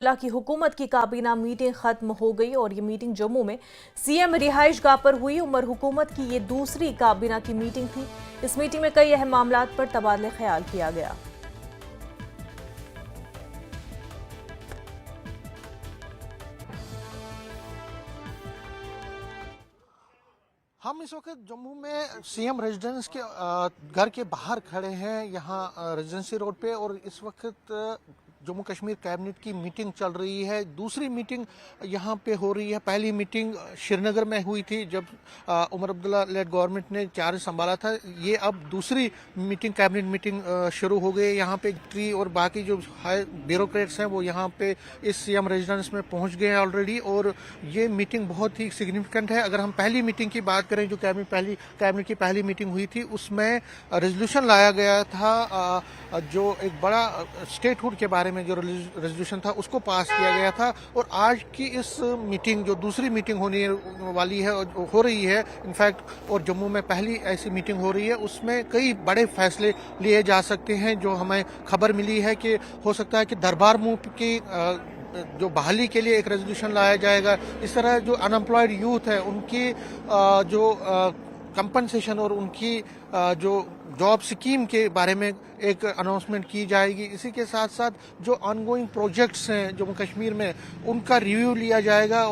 की हुकूमत की काबीना मीटिंग खत्म हो गई और ये मीटिंग जम्मू में सीएम रिहाइश गाह पर हुई। उमर हुकूमत की ये दूसरी काबीना की मीटिंग थी। इस मीटिंग में कई अहम मामलात पर तबादले ख्याल किया गया। हम इस वक्त जम्मू में सीएम रेजिडेंस के घर के बाहर खड़े हैं, यहाँ रेजिडेंसी रोड पे। और इस वक्त जम्मू कश्मीर कैबिनेट की मीटिंग चल रही है। दूसरी मीटिंग यहाँ पे हो रही है। पहली मीटिंग श्रीनगर में हुई थी जब उमर अब्दुल्ला लेड गवर्नमेंट ने चार्ज संभाला था। ये अब दूसरी मीटिंग कैबिनेट मीटिंग शुरू हो गई। यहाँ पे ट्री और बाकी जो हाई ब्यूरोक्रेट्स हैं वो यहाँ पे इस सीएम रेजिडेंस में पहुँच गए हैं ऑलरेडी। और ये मीटिंग बहुत ही सिग्निफिकेंट है। अगर हम पहली मीटिंग की बात करें जो कैबिनेट की पहली मीटिंग हुई थी, उसमें रेजोल्यूशन लाया गया था, जो एक बड़ा स्टेटहुड के बारे में जो रेजोल्यूशन था उसको पास किया गया था। और आज की इस मीटिंग जो दूसरी मीटिंग होने वाली है, हो रही है इनफैक्ट, और जम्मू में पहली ऐसी मीटिंग हो रही है, उसमें कई बड़े फैसले लिए जा सकते हैं। जो हमें खबर मिली है कि हो सकता है कि दरबार मूव की जो बहाली के लिए एक रेजोल्यूशन लाया जाएगा। इस तरह जो अनएम्प्लॉयड यूथ है उनकी जो कंपनसेशन और उनकी जो जॉब स्कीम के बारे में एक अनाउंसमेंट की जाएगी। इसी के साथ साथ जो ऑनगोइंग प्रोजेक्ट्स हैं जम्मू कश्मीर में उनका रिव्यू लिया जाएगा।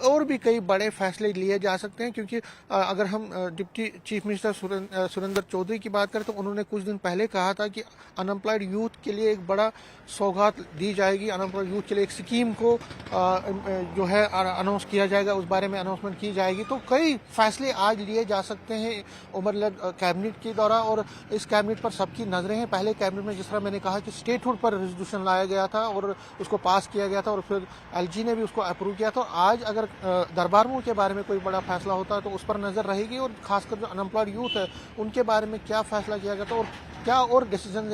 और भी कई बड़े फैसले लिए जा सकते हैं, क्योंकि अगर हम deputy chief minister Surendra Chaudhary की बात करें तो उन्होंने कुछ दिन पहले कहा था कि अनएम्प्लॉयड यूथ के लिए एक बड़ा सौगात दी जाएगी। अनएम्प्लॉयड यूथ के लिए एक स्कीम को जो है अनाउंस किया जाएगा, उस बारे में अनाउंसमेंट की जाएगी। तो कई फैसले आज लिए जा सकते हैं उमर लेड कैबिनेट के द्वारा। और इस कैबिनेट पर सबकी नजरें हैं। पहले कैबिनेट में जिस तरह मैंने कहा कि स्टेटहुड पर रेजोल्यूशन लाया गया था और उसको पास किया गया था और फिर एलजी ने भी उसको अप्रूव किया था। आज अगर दरबार मूव के बारे में कोई बड़ा फैसला होता है तो उस पर नजर रहेगी। और खासकर जो अनएम्प्लॉयड यूथ है उनके बारे में क्या फैसला किया गया था और क्या और डिसीजन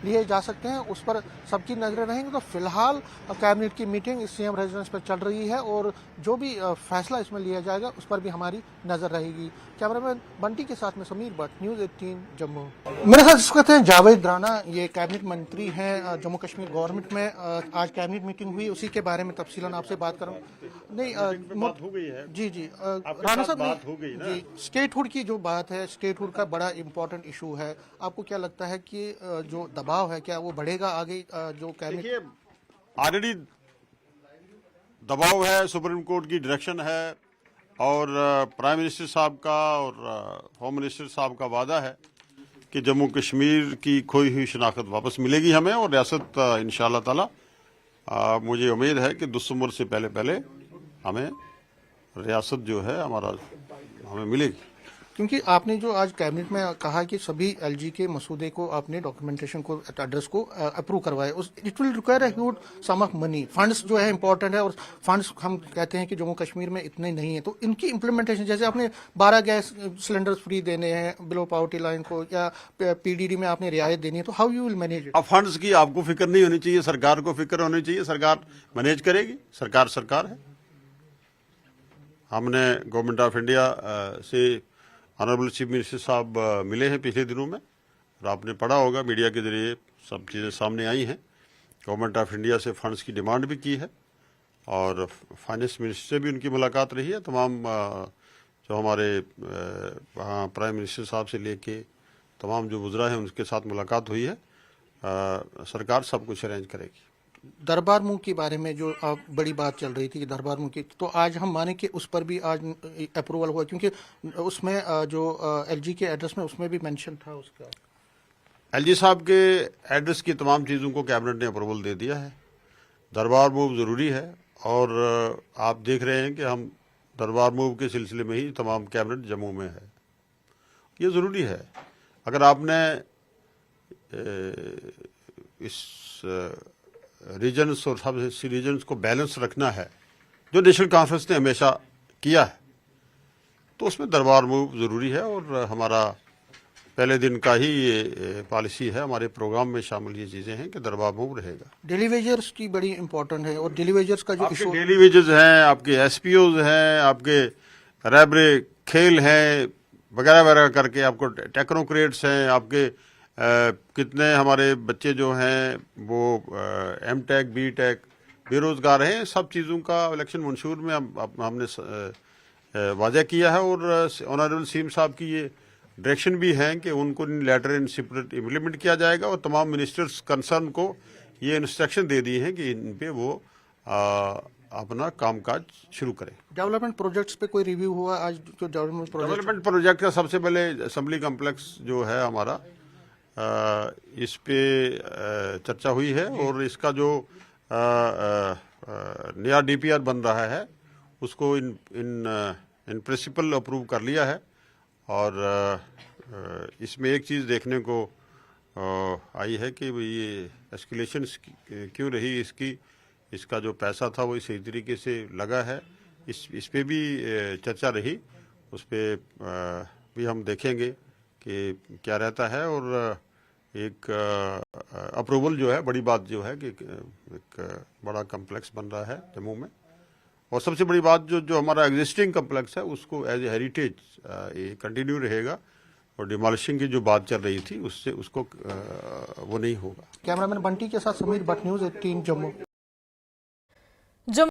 लिए जा सकते हैं, उस पर सबकी नजरें रहेंगी। तो फिलहाल कैबिनेट की मीटिंग इस सीएम रेजिडेंस पर चल रही है और जो भी फैसला इसमें लिया जाएगा उस पर भी हमारी नजर रहेगी। कैमरामैन बंटी के साथ में समीर भट्ट, न्यूज़ 18 जम्मू। मेरे साथ इस वक्त हैं जावेद राना, ये कैबिनेट मंत्री हैं जम्मू कश्मीर गवर्नमेंट में। आज कैबिनेट मीटिंग हुई, उसी के बारे में तफसीलन आपसे बात करूँ। नहीं बात हो गई है जी राणा साहब, बात हो गई ना जी, स्टेटहुड की जो बात है, स्टेटहुड का बड़ा इंपॉर्टेंट इशू है। आपको क्या लगता है कि जो दबाव है क्या वो बढ़ेगा आगे? जो कैबिनेट ऑलरेडी दबाव है, सुप्रीम कोर्ट की डायरेक्शन है और प्राइम मिनिस्टर साहब का और होम मिनिस्टर साहब का वादा है कि जम्मू कश्मीर की खोई हुई शनाख्त वापस मिलेगी हमें और रियासत इंशाअल्लाह ताला मुझे उम्मीद है कि दिसंबर से पहले हमें रियासत जो है हमारा हमें मिलेगी। क्योंकि आपने जो आज कैबिनेट में कहा कि सभी एलजी के मसूदे को आपने डॉक्यूमेंटेशन को एड्रेस को अप्रूव करवाए, उस it will require a huge sum of money. Funds जो है इंपॉर्टेंट है और फंड्स हम कहते हैं कि जम्मू कश्मीर में इतने नहीं है। तो इनकी इम्प्लीमेंटेशन, जैसे आपने 12 गैस सिलेंडर्स फ्री देने हैं बिलो पॉवर्टी लाइन को, या पीडीडी में आपने रियायत देनी है, तो how you will manage it? अब फंड्स की आपको फिक्र नहीं होनी चाहिए, सरकार को फिक्र होनी चाहिए। सरकार मैनेज करेगी, सरकार है। हमने गवर्नमेंट ऑफ इंडिया से ऑनरेबल चीफ मिनिस्टर साहब मिले हैं पिछले दिनों में और आपने पढ़ा होगा मीडिया के जरिए सब चीज़ें सामने आई हैं। गवर्नमेंट ऑफ इंडिया से फंड्स की डिमांड भी की है और फाइनेंस मिनिस्टर से भी उनकी मुलाकात रही है। तमाम जो हमारे वहाँ प्राइम मिनिस्टर साहब से लेके तमाम जो वज़रा हैं उनके साथ मुलाकात हुई है। सरकार सब कुछ अरेंज करेगी। दरबार मूव के बारे में जो बड़ी बात चल रही थी कि दरबार मूव की, तो आज हम माने कि उस पर भी आज अप्रूवल हुआ, क्योंकि उसमें जो एलजी के एड्रेस में उसमें भी मेंशन था उसका। एलजी साहब के एड्रेस की तमाम चीज़ों को कैबिनेट ने अप्रूवल दे दिया है। दरबार मूव ज़रूरी है और आप देख रहे हैं कि हम दरबार मूव के सिलसिले में ही तमाम कैबिनेट जम्मू में है। ये ज़रूरी है। अगर आपने इस रीजन्स और सब रीजन्स को बैलेंस रखना है जो नेशनल कॉन्फ्रेंस ने हमेशा किया है, तो उसमें दरबार मूव ज़रूरी है। और हमारा पहले दिन का ही ये पॉलिसी है, हमारे प्रोग्राम में शामिल ये चीज़ें हैं कि दरबार मूव रहेगा। डेली वेजर्स की बड़ी इंपॉर्टेंट है और डेली वेजर्स का जो इशू, डेली वेजेस हैं, आपके एसपीओज हैं, आपके रैबरे खेल हैं, वगैरह वगैरह करके आपको टेक्नोक्रेट्स हैं, आपके कितने हमारे बच्चे जो हैं वो एम टेक बी टेक बेरोजगार हैं, सब चीज़ों का इलेक्शन मंशूर में हमने वाज़ह किया है। और ऑनरेबल सीएम साहब की ये डायरेक्शन भी है कि उनको लेटर इन सेपरेट इम्प्लीमेंट किया जाएगा और तमाम मिनिस्टर्स कंसर्न को ये इंस्ट्रक्शन दे दिए हैं कि इन पे वो अपना कामकाज शुरू करें। डेवलपमेंट प्रोजेक्ट्स पे कोई रिव्यू हुआ आज? जो डेवलपमेंट प्रोजेक्ट का सबसे पहले असेंबली कॉम्प्लेक्स जो है हमारा, इस पे चर्चा हुई है और इसका जो नया डीपीआर बन रहा है उसको इन प्रिंसिपल अप्रूव कर लिया है। और इसमें एक चीज़ देखने को आई है कि ये एस्केलेशन क्यों रही इसका जो पैसा था वो सही तरीके से लगा है, इस पे भी चर्चा रही। उस पे भी हम देखेंगे कि क्या रहता है। और एक अप्रूवल जो है, बड़ी बात जो है कि एक बड़ा कम्प्लेक्स बन रहा है जम्मू में। और सबसे बड़ी बात जो हमारा एग्जिस्टिंग कम्प्लेक्स है उसको एज ए हेरिटेज ये कंटिन्यू रहेगा और डिमोलिशिंग की जो बात चल रही थी उसको वो नहीं होगा। कैमरामैन बंटी के साथ समीर भट्ट, न्यूज़ 18 जम्मू।